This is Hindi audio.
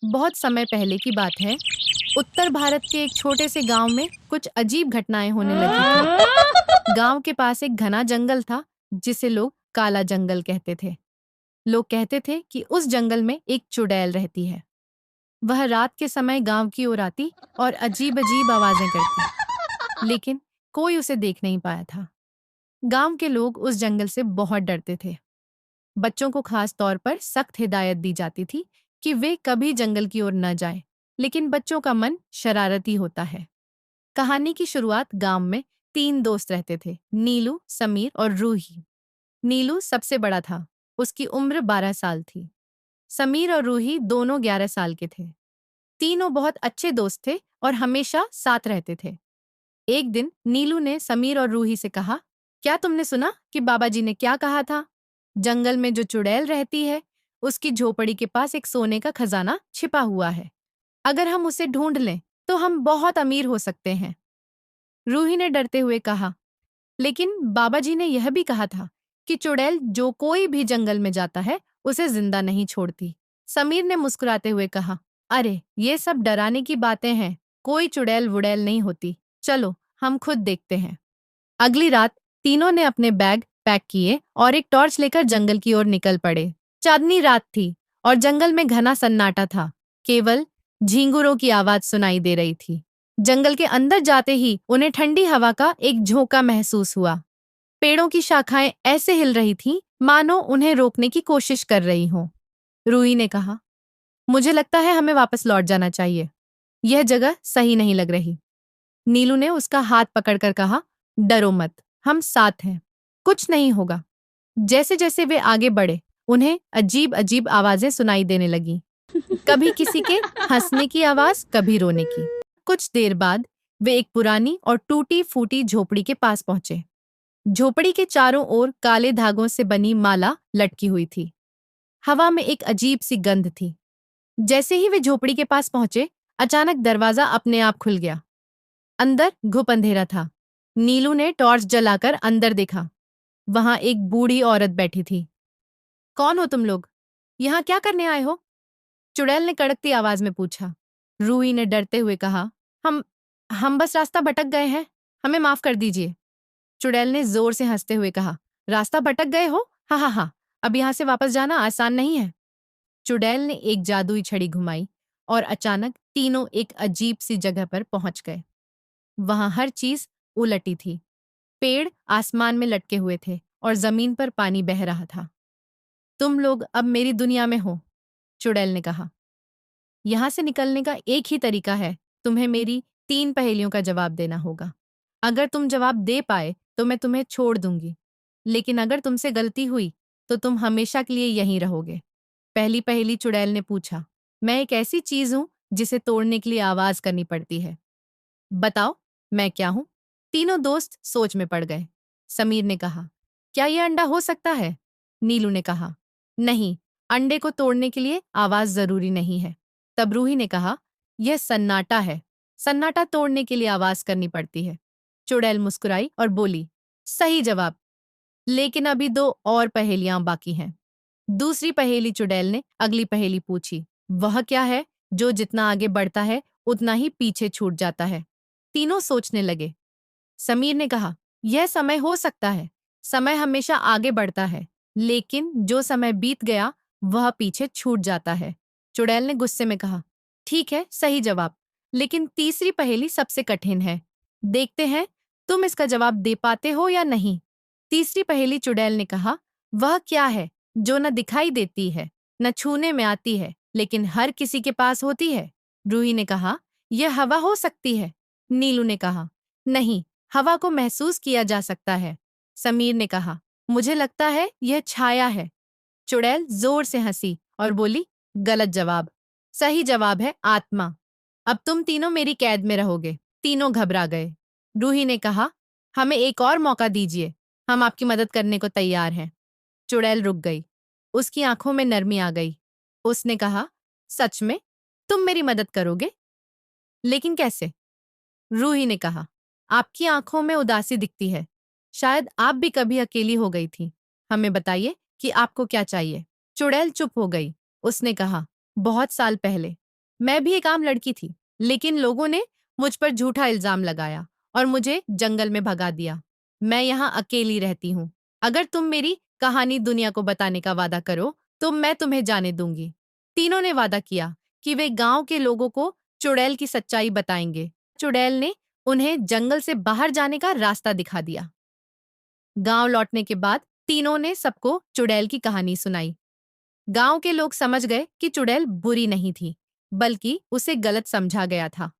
बहुत समय पहले की बात है। उत्तर भारत के एक छोटे से गांव में कुछ अजीब घटनाएं होने लगी थी। गांव के पास एक घना जंगल था, जिसे लोग काला जंगल कहते थे। लोग कहते थे कि उस जंगल में एक चुड़ैल रहती है। वह रात के समय गांव की ओर आती और अजीब अजीब आवाजें करती, लेकिन कोई उसे देख नहीं पाया था। गांव के लोग उस जंगल से बहुत डरते थे। बच्चों को खास तौर पर सख्त हिदायत दी जाती थी कि वे कभी जंगल की ओर न जाएं, लेकिन बच्चों का मन शरारती होता है। कहानी की शुरुआत गांव में तीन दोस्त रहते थे, नीलू, समीर और रूही। नीलू सबसे बड़ा था। उसकी उम्र 12 साल थी। समीर और रूही दोनों 11 साल के थे। तीनों बहुत अच्छे दोस्त थे और हमेशा साथ रहते थे। एक दिन नीलू ने समीर और रूही से कहा, क्या तुमने सुना कि बाबा जी ने क्या कहा था? जंगल में जो चुड़ैल रहती है, उसकी झोपड़ी के पास एक सोने का खजाना छिपा हुआ है। अगर हम उसे ढूंढ लें, तो हम बहुत अमीर हो सकते हैं। रूही ने डरते हुए कहा, लेकिन बाबा जी ने यह भी कहा था कि चुड़ैल जो कोई भी जंगल में जाता है, उसे जिंदा नहीं छोड़ती। समीर ने मुस्कुराते हुए कहा, अरे ये सब डराने की बातें हैं। कोई चुड़ैल वुड़ैल नहीं होती। चलो हम खुद देखते हैं। अगली रात तीनों ने अपने बैग पैक किए और एक टॉर्च लेकर जंगल की ओर निकल पड़े। चांदनी रात थी और जंगल में घना सन्नाटा था। केवल झींगुरों की आवाज सुनाई दे रही थी। जंगल के अंदर जाते ही उन्हें ठंडी हवा का एक झोंका महसूस हुआ। पेड़ों की शाखाएं ऐसे हिल रही थीं, मानो उन्हें रोकने की कोशिश कर रही हों। रूही ने कहा, मुझे लगता है हमें वापस लौट जाना चाहिए। यह जगह सही नहीं लग रही। नीलू ने उसका हाथ पकड़कर कहा, डरो मत, हम साथ हैं। कुछ नहीं होगा। जैसे जैसे वे आगे बढ़े, उन्हें अजीब अजीब आवाजें सुनाई देने लगीं। कभी किसी के हंसने की आवाज, कभी रोने की। कुछ देर बाद वे एक पुरानी और टूटी फूटी झोपड़ी के पास पहुंचे। झोपड़ी के चारों ओर काले धागों से बनी माला लटकी हुई थी। हवा में एक अजीब सी गंध थी। जैसे ही वे झोपड़ी के पास पहुंचे, अचानक दरवाजा अपने आप खुल गया। अंदर घुप अंधेरा था। नीलू ने टॉर्च जलाकर अंदर देखा। वहां एक बूढ़ी औरत बैठी थी। कौन हो तुम लोग? यहाँ क्या करने आए हो? चुड़ैल ने कड़कती आवाज में पूछा। रूही ने डरते हुए कहा, हम हम बस रास्ता भटक गए हैं। हमें माफ कर दीजिए। चुड़ैल ने जोर से हंसते हुए कहा, रास्ता भटक गए हो? हा हा हा, अब यहाँ से वापस जाना आसान नहीं है। चुड़ैल ने एक जादुई छड़ी घुमाई और अचानक तीनों एक अजीब सी जगह पर पहुंच गए। वहां हर चीज उलटी थी। पेड़ आसमान में लटके हुए थे और जमीन पर पानी बह रहा था। तुम लोग अब मेरी दुनिया में हो, चुड़ैल ने कहा। यहां से निकलने का एक ही तरीका है, तुम्हें मेरी तीन पहेलियों का जवाब देना होगा। अगर तुम जवाब दे पाए तो मैं तुम्हें छोड़ दूंगी, लेकिन अगर तुमसे गलती हुई तो तुम हमेशा के लिए यहीं रहोगे। पहली पहेली चुड़ैल ने पूछा, मैं एक ऐसी चीज हूं जिसे तोड़ने के लिए आवाज करनी पड़ती है। बताओ, मैं क्या हूं? तीनों दोस्त सोच में पड़ गए। समीर ने कहा, क्या यह अंडा हो सकता है? नीलू ने कहा, नहीं, अंडे को तोड़ने के लिए आवाज जरूरी नहीं है। तब रूही ने कहा, यह सन्नाटा है। सन्नाटा तोड़ने के लिए आवाज करनी पड़ती है। चुड़ैल मुस्कुराई और बोली, सही जवाब। लेकिन अभी दो और पहेलियां बाकी हैं। दूसरी पहेली चुड़ैल ने अगली पहेली पूछी, वह क्या है जो जितना आगे बढ़ता है उतना ही पीछे छूट जाता है? तीनों सोचने लगे। समीर ने कहा, यह समय हो सकता है। समय हमेशा आगे बढ़ता है, लेकिन जो समय बीत गया वह पीछे छूट जाता है। चुड़ैल ने गुस्से में कहा, ठीक है, सही जवाब। लेकिन तीसरी पहेली सबसे कठिन है। देखते हैं तुम इसका जवाब दे पाते हो या नहीं। तीसरी पहेली चुड़ैल ने कहा, वह क्या है जो न दिखाई देती है, न छूने में आती है, लेकिन हर किसी के पास होती है? रूही ने कहा, यह हवा हो सकती है। नीलू ने कहा, नहीं, हवा को महसूस किया जा सकता है। समीर ने कहा, मुझे लगता है यह छाया है। चुड़ैल जोर से हंसी और बोली, गलत जवाब। सही जवाब है आत्मा। अब तुम तीनों मेरी कैद में रहोगे। तीनों घबरा गए। रूही ने कहा, हमें एक और मौका दीजिए, हम आपकी मदद करने को तैयार हैं। चुड़ैल रुक गई। उसकी आंखों में नरमी आ गई। उसने कहा, सच में तुम मेरी मदद करोगे? लेकिन कैसे? रूही ने कहा, आपकी आंखों में उदासी दिखती है। शायद आप भी कभी अकेली हो गई थी। हमें बताइए कि आपको क्या चाहिए। चुड़ैल चुप हो गई। उसने कहा, बहुत साल पहले मैं भी एक आम लड़की थी, लेकिन लोगों ने मुझ पर झूठा इल्जाम लगाया और मुझे जंगल में भगा दिया। मैं यहाँ अकेली रहती हूँ। अगर तुम मेरी कहानी दुनिया को बताने का वादा करो, तो मैं तुम्हें जाने दूंगी। तीनों ने वादा किया कि वे गांव के लोगों को चुड़ैल की सच्चाई बताएंगे। चुड़ैल ने उन्हें जंगल से बाहर जाने का रास्ता दिखा दिया। गांव लौटने के बाद तीनों ने सबको चुड़ैल की कहानी सुनाई। गांव के लोग समझ गए कि चुड़ैल बुरी नहीं थी, बल्कि उसे गलत समझा गया था।